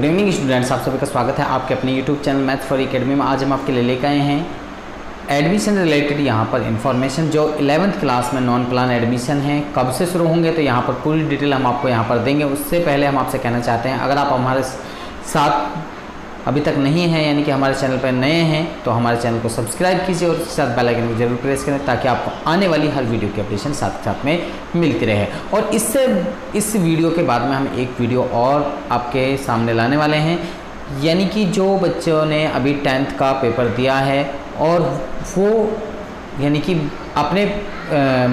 Good evening students, आप सभी का स्वागत है आपके अपने YouTube channel maths for academy में। आज हम आपके लिए लेकर आए हैं एडमिशन रिलेटेड यहाँ पर इन्फॉर्मेशन। जो 11th क्लास में नॉन प्लान एडमिशन है कब से शुरू होंगे तो यहाँ पर पूरी डिटेल हम आपको यहाँ पर देंगे। उससे पहले हम आपसे कहना चाहते हैं, अगर आप हमारे साथ अभी तक नहीं हैं यानी कि हमारे चैनल पर नए हैं तो हमारे चैनल को सब्सक्राइब कीजिए और उसके साथ बेल आइकन को जरूर प्रेस करें ताकि आपको आने वाली हर वीडियो की अपडेशन साथ में मिलती रहे। और इस वीडियो के बाद में हम एक वीडियो और आपके सामने लाने वाले हैं, यानी कि जो बच्चों ने अभी 10th का पेपर दिया है और वो यानी कि अपने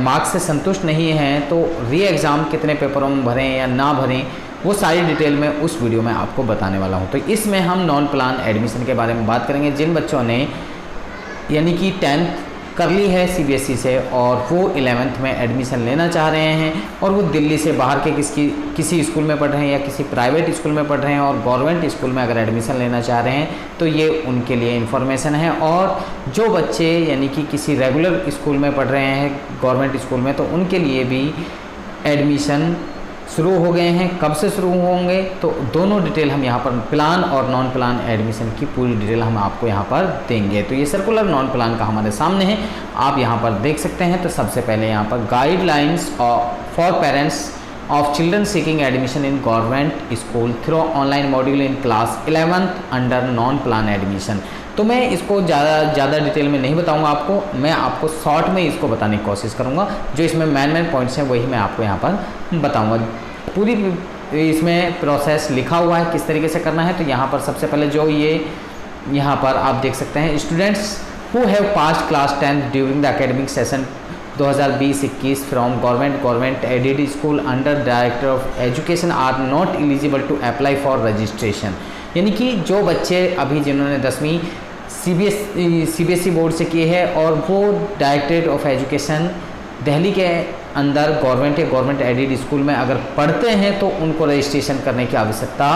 मार्क्स से संतुष्ट नहीं हैं तो री एग्ज़ाम कितने पेपरों में भरें या ना भरें, वो सारी डिटेल में उस वीडियो में आपको बताने वाला हूँ। तो इसमें हम नॉन प्लान एडमिशन के बारे में बात करेंगे। जिन बच्चों ने यानी कि 10th कर ली है सीबीएसई से और वो 11th में एडमिशन लेना चाह रहे हैं और वो दिल्ली से बाहर के किसी स्कूल में पढ़ रहे हैं या किसी प्राइवेट स्कूल में पढ़ रहे हैं और गवर्नमेंट स्कूल में अगर एडमिशन लेना चाह रहे हैं तो ये उनके लिए इन्फॉर्मेशन है। और जो बच्चे यानी कि किसी रेगुलर स्कूल में पढ़ रहे हैं गवर्नमेंट स्कूल में तो उनके लिए भी एडमिशन शुरू हो गए हैं। कब से शुरू होंगे तो दोनों डिटेल हम यहाँ पर प्लान और नॉन प्लान एडमिशन की पूरी डिटेल हम आपको यहाँ पर देंगे। तो ये सर्कुलर नॉन प्लान का हमारे सामने है, आप यहाँ पर देख सकते हैं। तो सबसे पहले यहाँ पर guidelines for parents of children seeking admission in government school through online module in class 11th under non plan admission. तो मैं इसको ज़्यादा डिटेल में नहीं बताऊंगा आपको, मैं आपको शॉर्ट में इसको बताने की कोशिश करूंगा। जो इसमें मेन पॉइंट्स हैं वही मैं आपको यहाँ पर बताऊंगा। पूरी इसमें प्रोसेस लिखा हुआ है किस तरीके से करना है। तो यहाँ पर सबसे पहले जो ये यहाँ पर आप देख सकते हैं, students who have passed class 10th during the academic session 2020-21 from government aided school under director of education are not eligible to apply for registration. यानी कि जो बच्चे अभी जिन्होंने 10वीं सीबीएसई बोर्ड से किए है और वो डायरेक्टरेट ऑफ एजुकेशन दिल्ली के अंदर गवर्नमेंट एडेड स्कूल में अगर पढ़ते हैं तो उनको रजिस्ट्रेशन करने की आवश्यकता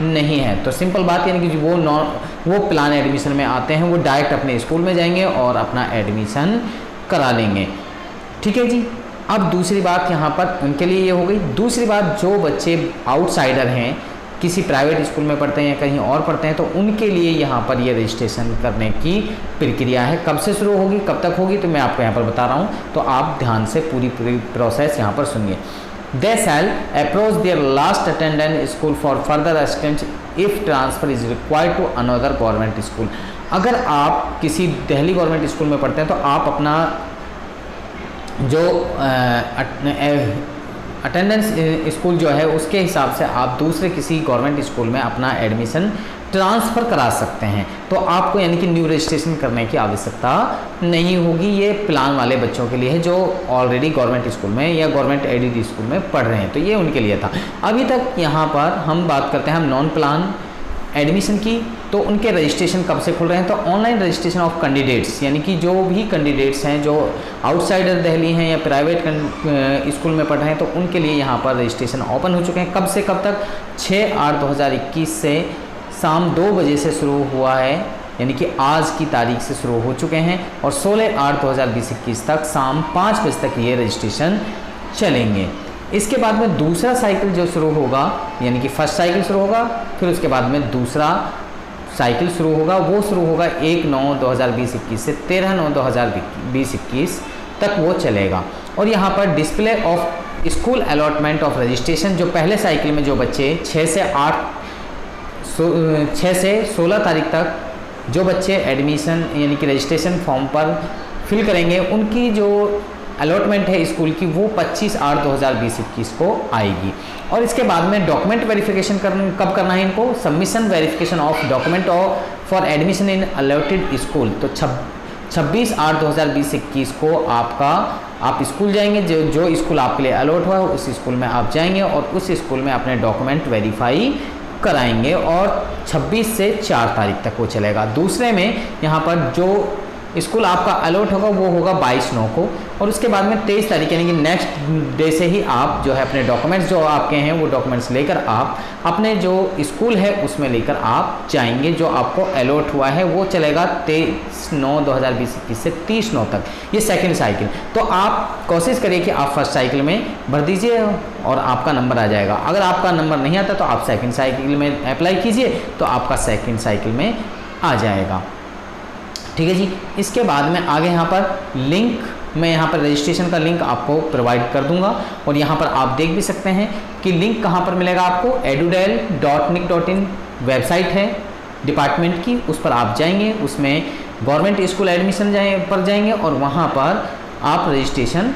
नहीं है। तो सिंपल बात यानी कि वो प्लान एडमिशन में आते हैं, वो डायरेक्ट अपने स्कूल में जाएंगे और अपना एडमिशन करा लेंगे। ठीक है जी। अब दूसरी बात यहाँ पर उनके लिए ये हो गई। दूसरी बात, जो बच्चे आउटसाइडर हैं किसी प्राइवेट स्कूल में पढ़ते हैं या कहीं और पढ़ते हैं तो उनके लिए यहाँ पर ये रजिस्ट्रेशन करने की प्रक्रिया है। कब से शुरू होगी कब तक होगी तो मैं आपको यहाँ पर बता रहा हूँ, तो आप ध्यान से पूरी प्रोसेस यहाँ पर सुनिए। They shall approach their last attended school for further assistance if transfer is required to another government school. अगर आप किसी दिल्ली गवर्नमेंट स्कूल में पढ़ते हैं तो आप अपना जो अटेंडेंस स्कूल जो है उसके हिसाब से आप दूसरे किसी गवर्नमेंट स्कूल में अपना एडमिशन ट्रांसफ़र करा सकते हैं। तो आपको यानी कि न्यू रजिस्ट्रेशन करने की आवश्यकता नहीं होगी। ये प्लान वाले बच्चों के लिए है जो ऑलरेडी गवर्नमेंट स्कूल में या गवर्नमेंट एडेड स्कूल में पढ़ रहे हैं, तो ये उनके लिए था। अभी तक यहाँ पर हम बात करते हैं हम नॉन प्लान एडमिशन की, तो उनके रजिस्ट्रेशन कब से खुल रहे हैं। तो ऑनलाइन रजिस्ट्रेशन ऑफ कैंडिडेट्स यानी कि जो भी कैंडिडेट्स हैं जो आउटसाइडर दिल्ली हैं या प्राइवेट स्कूल में पढ़ रहे हैं तो उनके लिए यहाँ पर रजिस्ट्रेशन ओपन हो चुके हैं। कब से कब तक? 6/8/2021 से शाम 2 बजे से शुरू हुआ है, यानी कि आज की तारीख से शुरू हो चुके हैं और 16/8/2021 तक शाम 5 बजे तक ये रजिस्ट्रेशन चलेंगे। इसके बाद में दूसरा साइकिल जो शुरू होगा यानी कि फर्स्ट साइकिल शुरू होगा, फिर उसके बाद में दूसरा साइकिल शुरू होगा, वो शुरू होगा 1/9/2020-21 से 13/9/2020-21 तक वो चलेगा। और यहाँ पर display of school allotment of registration, जो पहले साइकिल में जो बच्चे 6 से 16 तारीख तक जो बच्चे एडमिशन यानी कि रजिस्ट्रेशन फॉर्म पर फिल करेंगे उनकी जो अलॉटमेंट है स्कूल की वो 25/8/2021 को आएगी। और इसके बाद में डॉक्यूमेंट वेरिफिकेशन कब करना है इनको? Submission verification of document for admission in allotted school. तो 26/8/2021 को आप स्कूल जाएंगे, जो स्कूल आपके लिए अलॉट हुआ है उस स्कूल में आप जाएंगे और उस स्कूल में अपने डॉक्यूमेंट वेरीफाई कराएंगे और 26 से 4 तारीख तक वो चलेगा। दूसरे में यहाँ पर जो स्कूल आपका अलॉट होगा वो होगा 22/9 को, और उसके बाद में 23 तारीख यानी कि नेक्स्ट डे से ही आप जो है अपने डॉक्यूमेंट्स जो आपके हैं वो डॉक्यूमेंट्स लेकर आप अपने जो स्कूल है उसमें लेकर आप जाएंगे। जो आपको अलॉट हुआ है वो चलेगा 23/9/2021 से 30/9 तक, ये सेकंड साइकिल। तो आप कोशिश करिए कि आप फर्स्ट साइकिल में भर दीजिए और आपका नंबर आ जाएगा। अगर आपका नंबर नहीं आता तो आप सेकंड साइकिल में अप्लाई कीजिए तो आपका सेकंड साइकिल में आ जाएगा। ठीक है जी। इसके बाद में आगे यहाँ पर लिंक, मैं यहाँ पर रजिस्ट्रेशन का लिंक आपको प्रोवाइड कर दूंगा, और यहाँ पर आप देख भी सकते हैं कि लिंक कहाँ पर मिलेगा आपको, edudel.nic.in वेबसाइट है डिपार्टमेंट की, उस पर आप जाएंगे, उसमें गवर्नमेंट स्कूल एडमिशन पर जाएंगे और वहाँ पर आप रजिस्ट्रेशन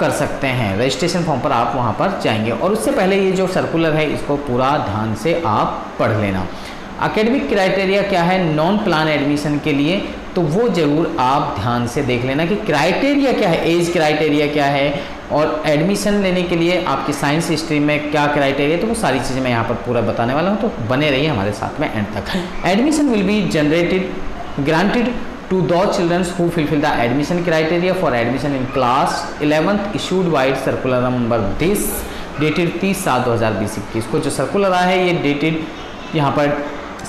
कर सकते हैं। रजिस्ट्रेशन फॉर्म पर आप वहाँ पर जाएंगे, और उससे पहले ये जो सर्कुलर है इसको पूरा ध्यान से आप पढ़ लेना। एकेडमिक क्राइटेरिया क्या है नॉन प्लान एडमिशन के लिए, तो वो ज़रूर आप ध्यान से देख लेना कि क्राइटेरिया क्या है, एज क्राइटेरिया क्या है, और एडमिशन लेने के लिए आपकी साइंस स्ट्रीम में क्या क्राइटेरिया, तो वो सारी चीज़ें मैं यहाँ पर पूरा बताने वाला हूँ, तो बने रहिए हमारे साथ में एंड तक। Admission will be granted to those children who fulfill the admission criteria for admission in class 11th issued by circular number this dated 30/7/2021 को जो सर्कुलर आया है ये डेटेड यहाँ पर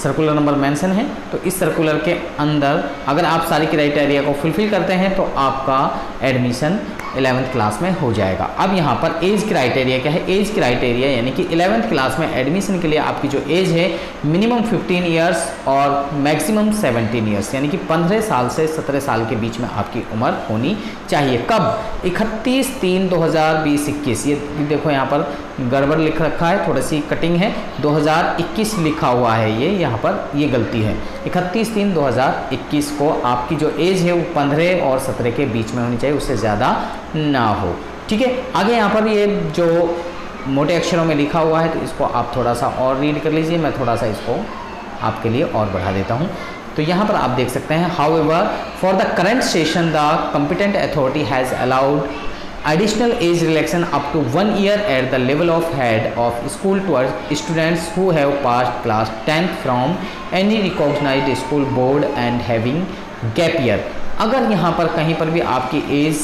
सर्कुलर नंबर मेंशन है। तो इस सर्कुलर के अंदर अगर आप सारी क्राइटेरिया को फुलफिल करते हैं तो आपका एडमिशन 11th क्लास में हो जाएगा। अब यहाँ पर एज क्राइटेरिया क्या है, एज क्राइटेरिया यानी कि 11th क्लास में एडमिशन के लिए आपकी जो एज है मिनिमम 15 ईयर्स और मैक्सिमम 17 ईयर्स, यानी कि 15 साल से 17 साल के बीच में आपकी उम्र होनी चाहिए। कब, 31/3/2021, ये देखो यहाँ पर गड़बड़ लिख रखा है, थोड़ी सी कटिंग है, 2021 लिखा हुआ है, ये यहाँ पर ये गलती है। 31/3/2021 को आपकी जो एज है वो 15 और 17 के बीच में होनी चाहिए, उससे ज़्यादा ना हो। ठीक है। आगे यहाँ पर ये जो मोटे अक्षरों में लिखा हुआ है तो इसको आप थोड़ा सा और रीड कर लीजिए, मैं थोड़ा सा इसको आपके लिए और बढ़ा देता हूँ। तो यहाँ पर आप देख सकते हैं, however for the current session the competent authority has allowed additional age relaxation up to 1 year at the level of head of school to students who have passed class 10th from any recognized school board and having gap year। अगर यहाँ पर कहीं पर भी आपकी as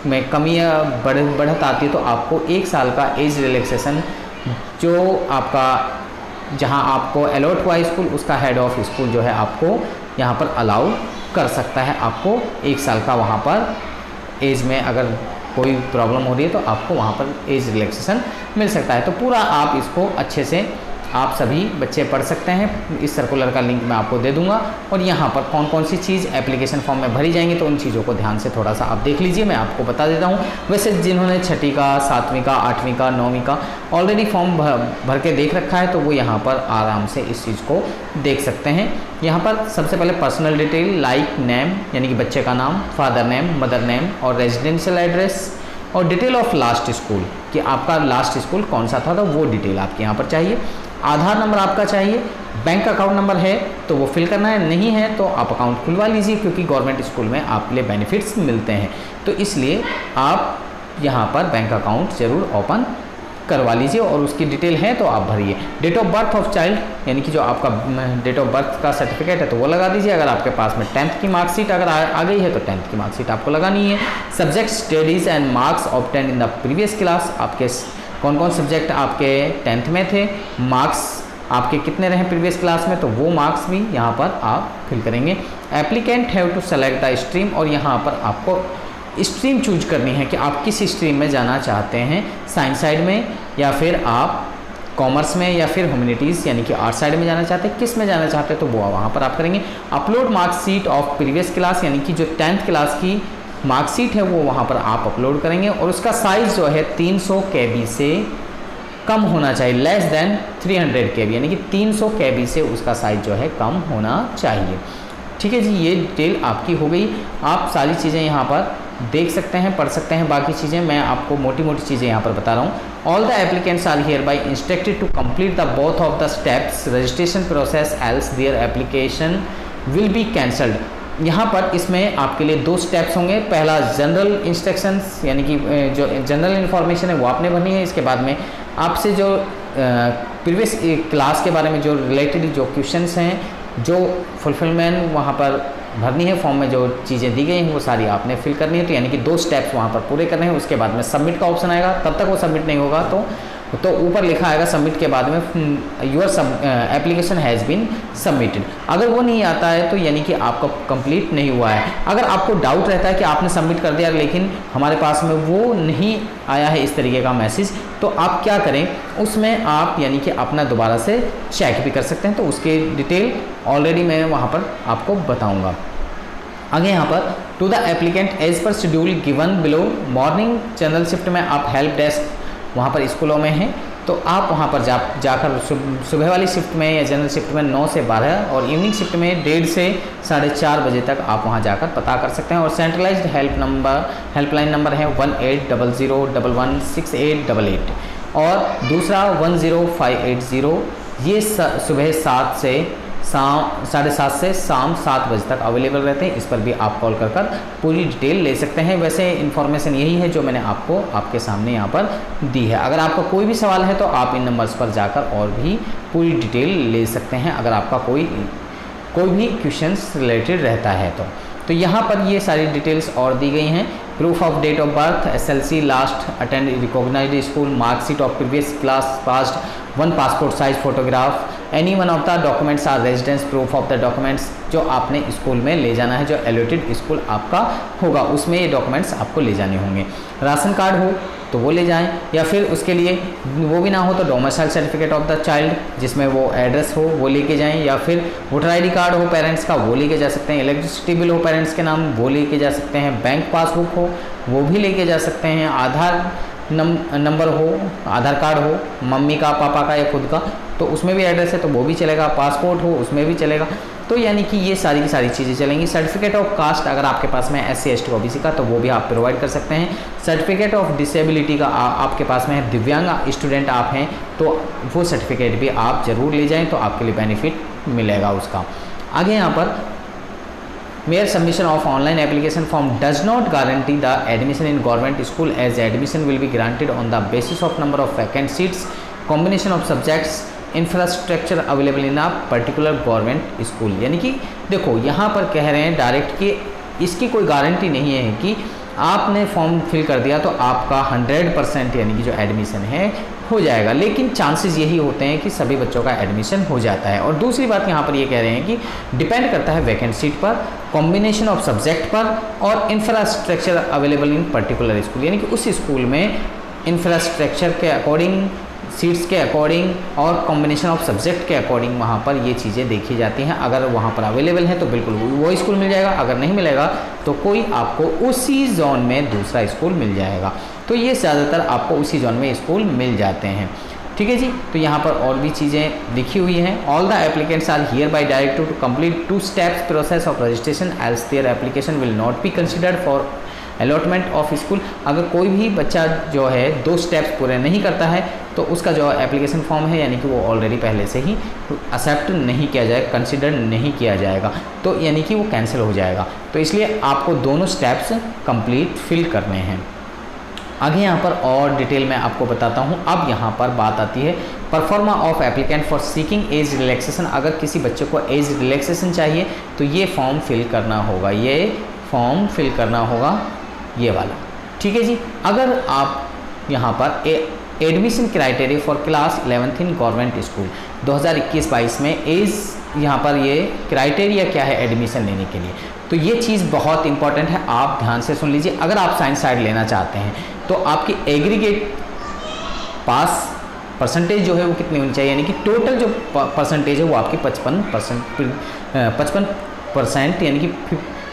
में कमी या बढ़त आती है तो आपको 1 साल का एज रिलैक्सेशन जो आपका जहाँ आपको अलॉट हुआ स्कूल उसका हेड ऑफ स्कूल जो है आपको यहाँ पर अलाउ कर सकता है। आपको 1 साल का वहाँ पर एज में अगर कोई प्रॉब्लम हो रही है तो आपको वहाँ पर एज रिलैक्सेशन मिल सकता है। तो पूरा आप इसको अच्छे से आप सभी बच्चे पढ़ सकते हैं। इस सर्कुलर का लिंक मैं आपको दे दूंगा, और यहाँ पर कौन कौन सी चीज़ एप्लीकेशन फॉर्म में भरी जाएंगी तो उन चीज़ों को ध्यान से थोड़ा सा आप देख लीजिए, मैं आपको बता देता हूँ। वैसे जिन्होंने 6ठी का, 7वीं का, 8वीं का, 9वीं का ऑलरेडी फॉर्म भर के देख रखा है तो वो यहाँ पर आराम से इस चीज़ को देख सकते हैं। यहाँ पर सबसे पहले पर्सनल डिटेल लाइक नेम यानी कि बच्चे का नाम, फादर नेम, मदर नेम और रेजिडेंशियल एड्रेस, और डिटेल ऑफ लास्ट स्कूल कि आपका लास्ट स्कूल कौन सा था तो वो डिटेल आपके यहाँ पर चाहिए। आधार नंबर आपका चाहिए, बैंक अकाउंट नंबर है तो वो फिल करना है, नहीं है तो आप अकाउंट खुलवा लीजिए क्योंकि गवर्नमेंट स्कूल में आपके लिए बेनिफिट्स मिलते हैं, तो इसलिए आप यहाँ पर बैंक अकाउंट ज़रूर ओपन करवा लीजिए और उसकी डिटेल है तो आप भरिए। Date of birth of child यानी कि जो आपका डेट ऑफ बर्थ का सर्टिफिकेट है तो वो लगा दीजिए। अगर आपके पास में 10th की मार्कशीट अगर आ गई है तो 10th की मार्कशीट आपको लगानी है। Subject studies and marks obtain in the previous class, आपके कौन कौन सब्जेक्ट आपके 10th में थे, मार्क्स आपके कितने रहे प्रीवियस क्लास में, तो वो मार्क्स भी यहाँ पर आप फिल करेंगे। Applicant have to select the stream, और यहाँ पर आपको स्ट्रीम चूज करनी है कि आप किस स्ट्रीम में जाना चाहते हैं, साइंस साइड में या फिर आप कॉमर्स में या फिर ह्यूमैनिटीज़ यानी कि आर्ट साइड में जाना चाहते हैं, किस में जाना चाहते हैं तो वो वहाँ पर आप करेंगे। Upload marksheet of previous class यानी कि जो 10th क्लास की मार्कशीट है वो वहाँ पर आप अपलोड करेंगे और उसका साइज़ जो है 300 KB से कम होना चाहिए, लेस देन 300 KB यानी कि 300 KB से उसका साइज़ जो है कम होना चाहिए। ठीक है जी, ये डिटेल आपकी हो गई। आप सारी चीज़ें यहाँ पर देख सकते हैं, पढ़ सकते हैं। बाकी चीज़ें मैं आपको मोटी मोटी चीज़ें यहाँ पर बता रहा हूँ। All the applicants are hereby instructed to complete the both of the steps registration process else their application will be cancelled. यहाँ पर इसमें आपके लिए 2 स्टेप्स होंगे। पहला जनरल इंस्ट्रक्शंस यानी कि जो जनरल इन्फॉर्मेशन है वो आपने भरनी है। इसके बाद में आपसे जो प्रीवियस क्लास के बारे में जो रिलेटेड जो क्वेश्चंस हैं, जो फुलफिलमेंट वहाँ पर भरनी है। फॉर्म में जो चीज़ें दी गई हैं वो सारी आपने फिल करनी है। तो यानी कि 2 स्टेप्स वहाँ पर पूरे करने हैं। उसके बाद में सबमिट का ऑप्शन आएगा, तब तक वो सबमिट नहीं होगा तो ऊपर लिखा आएगा सबमिट के बाद में your application has been submitted. अगर वो नहीं आता है तो यानी कि आपका कंप्लीट नहीं हुआ है। अगर आपको डाउट रहता है कि आपने सबमिट कर दिया लेकिन हमारे पास में वो नहीं आया है इस तरीके का मैसेज, तो आप क्या करें, उसमें आप यानी कि अपना दोबारा से चेक भी कर सकते हैं। तो उसकी डिटेल ऑलरेडी मैं वहाँ पर आपको बताऊँगा। आगे यहाँ पर to the applicant as per schedule given below, morning general shift में आप हेल्प डेस्क वहाँ पर स्कूलों में हैं, तो आप वहाँ पर जाकर सुबह वाली शिफ्ट में या जनरल शिफ्ट में 9 से 12 और इवनिंग शिफ्ट में 1:30 से 4:30 बजे तक आप वहाँ जाकर पता कर सकते हैं। और सेंट्रलाइज्ड हेल्पलाइन नंबर है 1800116888 और दूसरा 10580। ये सुबह 7 से 7:30 से शाम 7 बजे तक अवेलेबल रहते हैं। इस पर भी आप कॉल कर पूरी डिटेल ले सकते हैं। वैसे इन्फॉर्मेशन यही है जो मैंने आपको आपके सामने यहाँ पर दी है। अगर आपका कोई भी सवाल है तो आप इन नंबर्स पर जाकर और भी पूरी डिटेल ले सकते हैं, अगर आपका कोई भी क्वेश्चंस रिलेटेड रहता है तो यहाँ पर ये सारी डिटेल्स और दी गई हैं। Proof of date of birth, SLC last attend recognised school, marksheet of previous class passed, 1 passport size photograph, any one of the documents are residence proof of the documents जो आपने स्कूल में ले जाना है, जो एलोटेड स्कूल आपका होगा उसमें ये डॉक्यूमेंट्स आपको ले जाने होंगे। राशन कार्ड हो तो वो ले जाएं, या फिर उसके लिए वो भी ना हो तो domicile certificate of the child जिसमें वो एड्रेस हो वो लेके जाएं, या फिर वोटर ID कार्ड हो पेरेंट्स का वो लेके जा सकते हैं, इलेक्ट्रिसिटी बिल हो पेरेंट्स के नाम वो लेके जा सकते हैं, बैंक पासबुक हो वो भी लेके जा सकते हैं, आधार नंबर हो, आधार कार्ड हो मम्मी का, पापा का या खुद का तो उसमें भी एड्रेस है तो वो भी चलेगा, पासपोर्ट हो उसमें भी चलेगा। तो यानी कि ये सारी की सारी चीज़ें चलेंगी। सर्टिफिकेट ऑफ कास्ट अगर आपके पास में SC ST OBC का तो वो भी आप प्रोवाइड कर सकते हैं। सर्टिफिकेट ऑफ डिसेबिलिटी का आपके पास में है, दिव्यांग स्टूडेंट आप हैं तो वो सर्टिफिकेट भी आप ज़रूर ले जाएँ तो आपके लिए बेनिफिट मिलेगा उसका। आगे यहाँ पर mere submission of online application form does not guarantee the admission in government school as admission will be granted on the basis of number of vacant seats, combination of subjects, infrastructure available in a particular government school. यानी कि देखो यहाँ पर कह रहे हैं direct कि इसकी कोई गारंटी नहीं है कि आपने फॉर्म फिल कर दिया तो आपका 100% यानी कि जो एडमिशन है हो जाएगा, लेकिन चांसेस यही होते हैं कि सभी बच्चों का एडमिशन हो जाता है। और दूसरी बात यहाँ पर ये कह रहे हैं कि डिपेंड करता है वैकेंट सीट पर, कॉम्बिनेशन ऑफ सब्जेक्ट पर और infrastructure available in particular school, यानी कि उस स्कूल में इंफ्रास्ट्रक्चर के अकॉर्डिंग, सीट्स के अकॉर्डिंग और कॉम्बिनेशन ऑफ सब्जेक्ट के अकॉर्डिंग वहाँ पर ये चीज़ें देखी जाती हैं। अगर वहाँ पर अवेलेबल है तो बिल्कुल वो स्कूल मिल जाएगा, अगर नहीं मिलेगा तो कोई आपको उसी जोन में दूसरा स्कूल मिल जाएगा। तो ये ज़्यादातर आपको उसी जोन में स्कूल मिल जाते हैं। ठीक है जी। तो यहाँ पर और भी चीज़ें लिखी हुई हैं। All the applicants are hereby directed to complete 2 steps process of registration else their application will not be considered for allotment of school. अगर कोई भी बच्चा जो है 2 स्टेप्स पूरे नहीं करता है तो उसका जो एप्लीकेशन फॉर्म है यानी कि वो ऑलरेडी पहले से ही एक्सेप्ट नहीं किया जाएगा, कंसिडर नहीं किया जाएगा, तो यानी कि वो कैंसिल हो जाएगा। तो इसलिए आपको दोनों स्टेप्स कंप्लीट फिल करने हैं। आगे यहाँ पर और डिटेल में आपको बताता हूँ। अब यहाँ पर बात आती है pro forma of applicant for seeking age relaxation. अगर किसी बच्चे को एज रिलैक्सेशन चाहिए तो ये फॉर्म फिल करना होगा, ये फॉर्म फिल करना होगा ये वाला। ठीक है जी। अगर आप यहाँ पर admission criteria for class 11th in government school 2021-22 में एज, यहाँ पर ये क्राइटेरिया क्या है एडमिशन लेने के लिए, तो ये चीज़ बहुत इंपॉर्टेंट है, आप ध्यान से सुन लीजिए। अगर आप साइंस साइड लेना चाहते हैं तो आपकी एग्रीगेट पास परसेंटेज जो है वो कितनी होनी चाहिए, यानी कि टोटल जो परसेंटेज है वो आपकी 55% यानी कि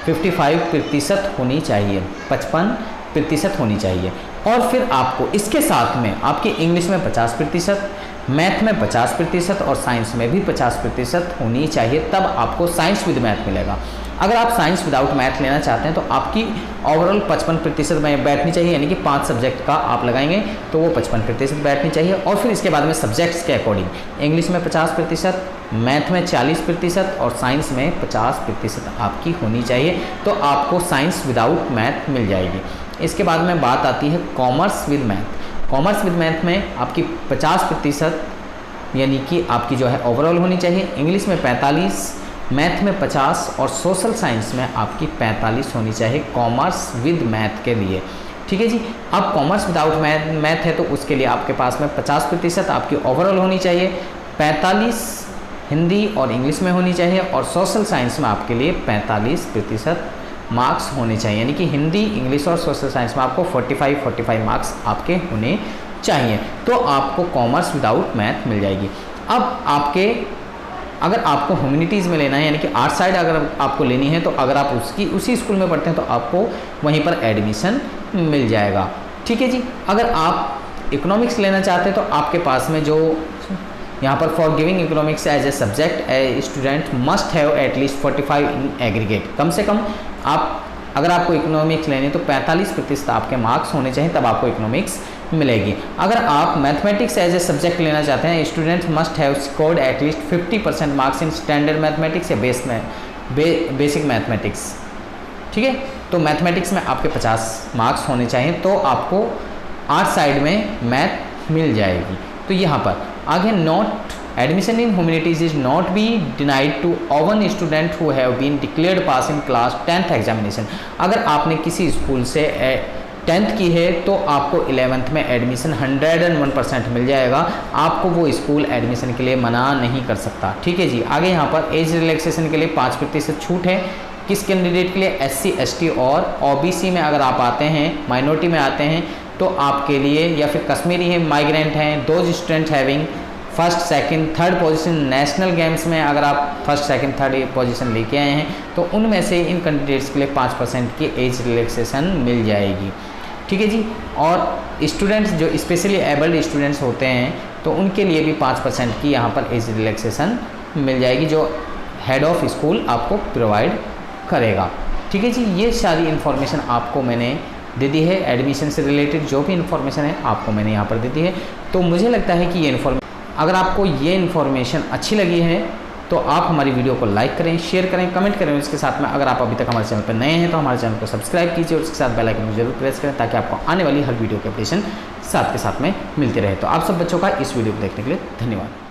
55% होनी चाहिए, 55% होनी चाहिए। और फिर आपको इसके साथ में आपकी इंग्लिश में 50%, मैथ में 50% और साइंस में भी 50% होनी चाहिए, तब आपको साइंस विद मैथ मिलेगा। अगर आप साइंस विदाउट मैथ लेना चाहते हैं तो आपकी ओवरऑल 55% में बैठनी चाहिए, यानी कि 5 सब्जेक्ट का आप लगाएंगे तो वो 55% बैठनी चाहिए। और फिर इसके बाद में सब्जेक्ट्स के अकॉर्डिंग इंग्लिश में 50%, मैथ में 40% और साइंस में 50% आपकी होनी चाहिए, तो आपको साइंस विदाउट मैथ मिल जाएगी। इसके बाद में बात आती है commerce with math. Commerce with math में आपकी 50% यानी कि आपकी जो है ओवरऑल होनी चाहिए, इंग्लिश में 45 मैथ में 50 और सोशल साइंस में आपकी 45 होनी चाहिए कॉमर्स विद मैथ के लिए। ठीक है जी। अब कॉमर्स विदाउट मैथ है तो उसके लिए आपके पास में 50% आपकी ओवरऑल होनी चाहिए, 45 हिंदी और इंग्लिश में होनी चाहिए और सोशल साइंस में आपके लिए 45% मार्क्स होने चाहिए, यानी कि हिंदी, इंग्लिश और सोशल साइंस में आपको 45 मार्क्स आपके होने चाहिए, तो आपको कॉमर्स विदाउट मैथ मिल जाएगी। अब अगर आपको ह्यूमैनिटीज़ में लेना है, यानी कि आर्ट साइड अगर आपको लेनी है, तो अगर आप उसी स्कूल में पढ़ते हैं तो आपको वहीं पर एडमिशन मिल जाएगा। ठीक है जी। अगर आप इकोनॉमिक्स लेना चाहते हैं तो आपके पास में जो यहाँ पर for giving economics as a subject a student must have at least 45 in aggregate, कम से कम अगर आपको इकोनॉमिक्स लेनी है तो 45% आपके मार्क्स होने चाहिए, तब आपको इकोनॉमिक्स मिलेगी। अगर आप मैथमेटिक्स एज ए सब्जेक्ट लेना चाहते हैं, students must have scored at least 50% marks in standard mathematics या बेसिक मैथमेटिक्स। ठीक है, तो मैथमेटिक्स में आपके 50 मार्क्स होने चाहिए, तो आपको आर्ट साइड में मैथ मिल जाएगी। तो यहाँ पर आगे not admission in humanities is not be denied to one student who have been declared pass in class 10th examination. अगर आपने किसी स्कूल से 10th की है तो आपको 11th में एडमिशन 101% मिल जाएगा, आपको वो स्कूल एडमिशन के लिए मना नहीं कर सकता। ठीक है जी। आगे यहाँ पर एज रिलैक्सेशन के लिए 5% छूट है। किस कैंडिडेट के लिए? SC ST और OBC में अगर आप आते हैं, माइनॉरिटी में आते हैं, तो आपके लिए, या फिर कश्मीरी है, माइग्रेंट हैं, those student having first second third position national games में अगर आप फर्स्ट सेकंड थर्ड पोजीशन लेके आए हैं तो उनमें से इन कैंडिडेट्स के लिए 5% की एज रिलैक्सेशन मिल जाएगी। ठीक है जी। और स्टूडेंट्स जो स्पेशली एबल्ड स्टूडेंट्स होते हैं तो उनके लिए भी 5% की यहाँ पर एज रिलैक्सेशन मिल जाएगी, जो हेड ऑफ स्कूल आपको प्रोवाइड करेगा। ठीक है जी। ये सारी इन्फॉर्मेशन आपको मैंने दे दी है, एडमिशन से रिलेटेड जो भी इन्फॉर्मेशन है आपको मैंने यहाँ पर दे दी है। तो मुझे लगता है कि अगर आपको ये इन्फॉर्मेशन अच्छी लगी है तो आप हमारी वीडियो को लाइक करें, शेयर करें, कमेंट करें। इसके साथ में अगर आप अभी तक हमारे चैनल पर नए हैं तो हमारे चैनल को सब्सक्राइब कीजिए और उसके साथ बेल आइकन को जरूर प्रेस करें, ताकि आपको आने वाली हर वीडियो के अपडेशन साथ के साथ में मिलती रहे। तो आप सब बच्चों का इस वीडियो को देखने के लिए धन्यवाद।